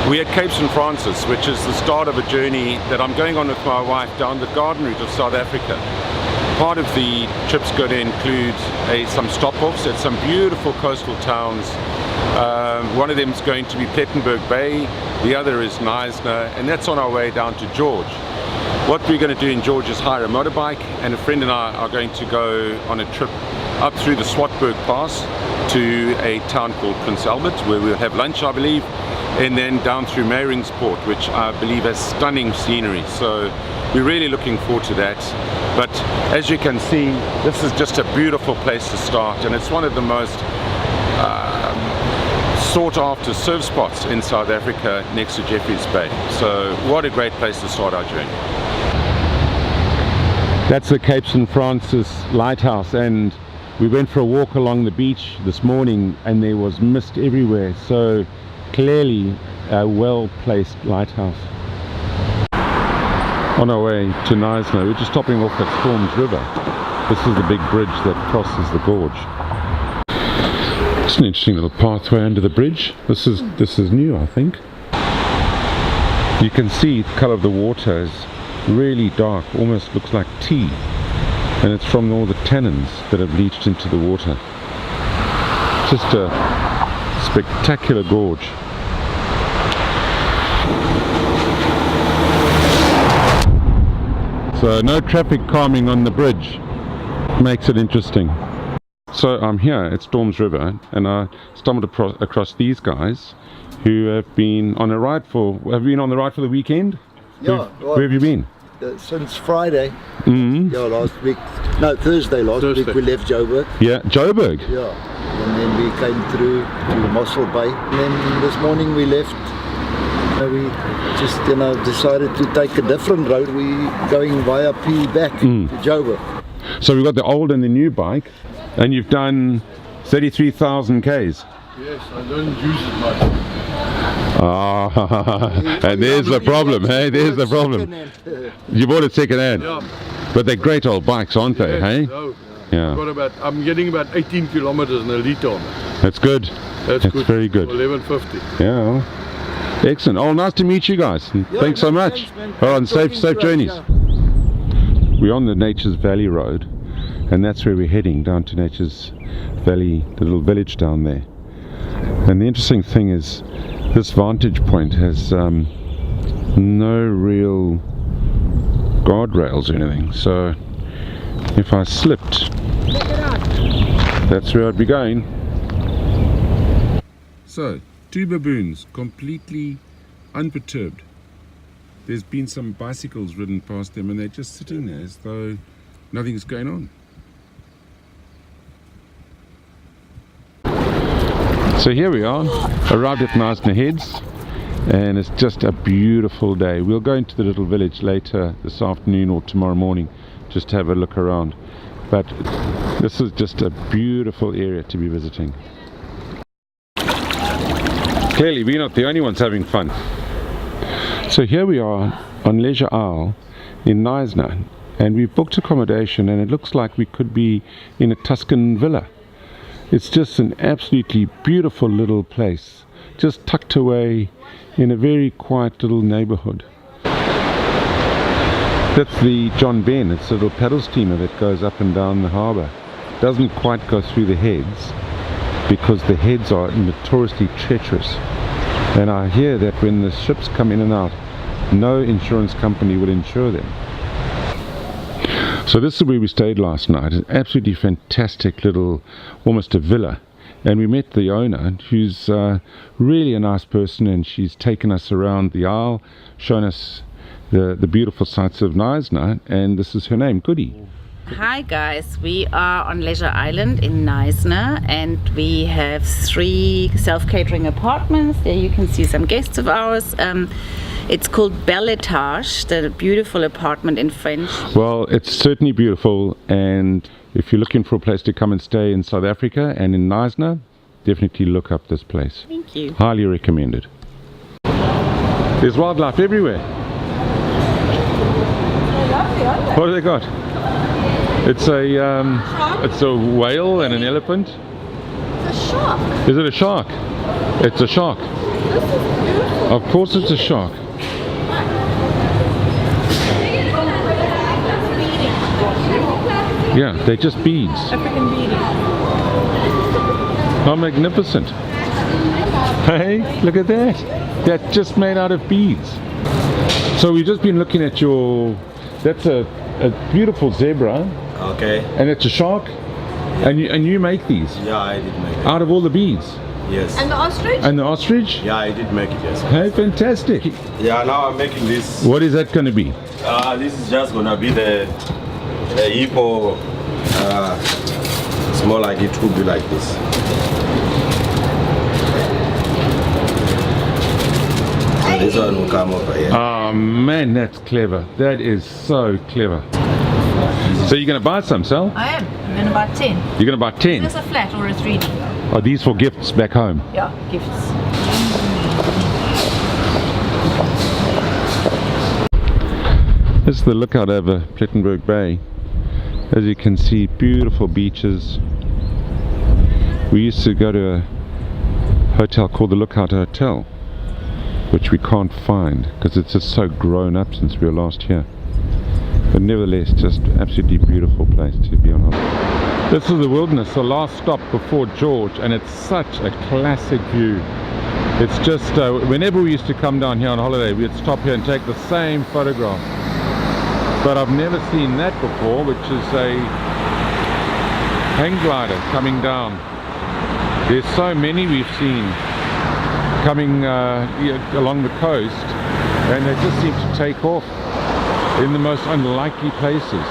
We're at Cape St. Francis, which is the start of a journey that I'm going on with my wife down the garden route of South Africa. Part of the trip's going to include some stop-offs at some beautiful coastal towns. One of them is going to be Plettenberg Bay, the other is Knysna, and that's on our way down to George. What we're going to do in George is hire a motorbike, and a friend and I are going to go on a trip up through the Swartberg Pass to a town called Prince Albert, where we'll have lunch, I believe, and then down through Meiringspoort, which I believe has stunning scenery. So we're really looking forward to that. But as you can see, this is just a beautiful place to start, and it's one of the most sought after surf spots in South Africa next to Jeffreys Bay. So what a great place to start our journey. That's the Cape St. Francis lighthouse, and we went for a walk along the beach this morning and there was mist everywhere, so clearly a well-placed lighthouse. On our way to Knysna, we're just stopping off at Storms River. This is the big bridge that crosses the gorge. It's an interesting little pathway under the bridge. This is new, I think. You can see the colour of the water is really dark, almost looks like tea, and it's from all the tannins that have leached into the water. Just a spectacular gorge. So no traffic calming on the bridge, makes it interesting. So I'm here at Storms River and I stumbled across these guys who have been on a ride for, have you been on the ride for the weekend? Yeah. Where have you been? Since Friday. Mm-hmm. Yeah, last week. No, Thursday week we left Joburg. Yeah, Joburg? Yeah. And then we came through to Mossel Bay. And then this morning we left. We just, decided to take a different road. We going via P back to Joburg. So we've got the old and the new bike, and you've done 33,000 Ks. Yes, I don't use it much. Ah, and there's the problem, hey? There's the problem. You bought it second hand? Yeah. But they're great old bikes, aren't they, hey? No. Yeah. I'm getting about 18 kilometers in a litre on it. That's good. That's good. Very good. 1150. Yeah. Excellent. Oh, nice to meet you guys. Thanks so much. All right, and safe journeys. We're on the Nature's Valley Road, and that's where we're heading, down to Nature's Valley, the little village down there. And the interesting thing is, this vantage point has no real guardrails or anything, so if I slipped, that's where I'd be going. So, two baboons, completely unperturbed. There's been some bicycles ridden past them and they're just sitting there as though nothing's going on. So here we are, arrived at Knysna Heads, and it's just a beautiful day. We'll go into the little village later this afternoon or tomorrow morning just to have a look around. But this is just a beautiful area to be visiting. Clearly we're not the only ones having fun. So here we are on Leisure Isle in Knysna, and we've booked accommodation and it looks like we could be in a Tuscan villa. It's just an absolutely beautiful little place, just tucked away in a very quiet little neighborhood. That's the John Ben, it's a little paddle steamer that goes up and down the harbor. Doesn't quite go through the heads because the heads are notoriously treacherous. And I hear that when the ships come in and out, no insurance company will insure them. So this is where we stayed last night, an absolutely fantastic little, almost a villa. And we met the owner, who's really a nice person, and she's taken us around the isle, shown us the beautiful sights of Knysna, and this is her name, Goody. Hi guys, we are on Leisure Island in Knysna, and we have 3 self-catering apartments. There you can see some guests of ours. It's called Belle Etage, the beautiful apartment in French. Well, it's certainly beautiful, and if you're looking for a place to come and stay in South Africa and in Knysna, definitely look up this place. Thank you. Highly recommended. There's wildlife everywhere. What have they got? It's a whale and an elephant. It's a shark. Is it a shark? It's a shark. This is beautiful. Of course it's a shark. Yeah, they're just beads. African beading. How magnificent. Hey, look at that. That's just made out of beads. So we've just been looking at your, that's a beautiful zebra, Okay. and it's a shark, and you make these Yeah, I did make it. out of all the beads. Yes. And the ostrich? And the ostrich? Yeah, I did make it, yes. Hey, fantastic. Yeah, now I'm making this. What is that going to be? This is just gonna be the hippo. It's more like it would be like this. And this one will come over here. Oh man, that's clever. That is so clever. So you're going to buy some, Sal? I am. I'm going to buy 10. You're going to buy 10? Is this a flat or a 3D? Are these for gifts back home? Yeah, gifts. This is the lookout over Plettenberg Bay. As you can see, beautiful beaches. We used to go to a hotel called the Lookout Hotel, which we can't find because it's just so grown up since we were last here. But nevertheless, just absolutely beautiful place to be on holiday. This is the wilderness, the last stop before George, and it's such a classic view. It's just, whenever we used to come down here on holiday, we'd stop here and take the same photograph. But I've never seen that before, which is a hang glider coming down. There's so many we've seen coming along the coast, and they just seem to take off in the most unlikely places.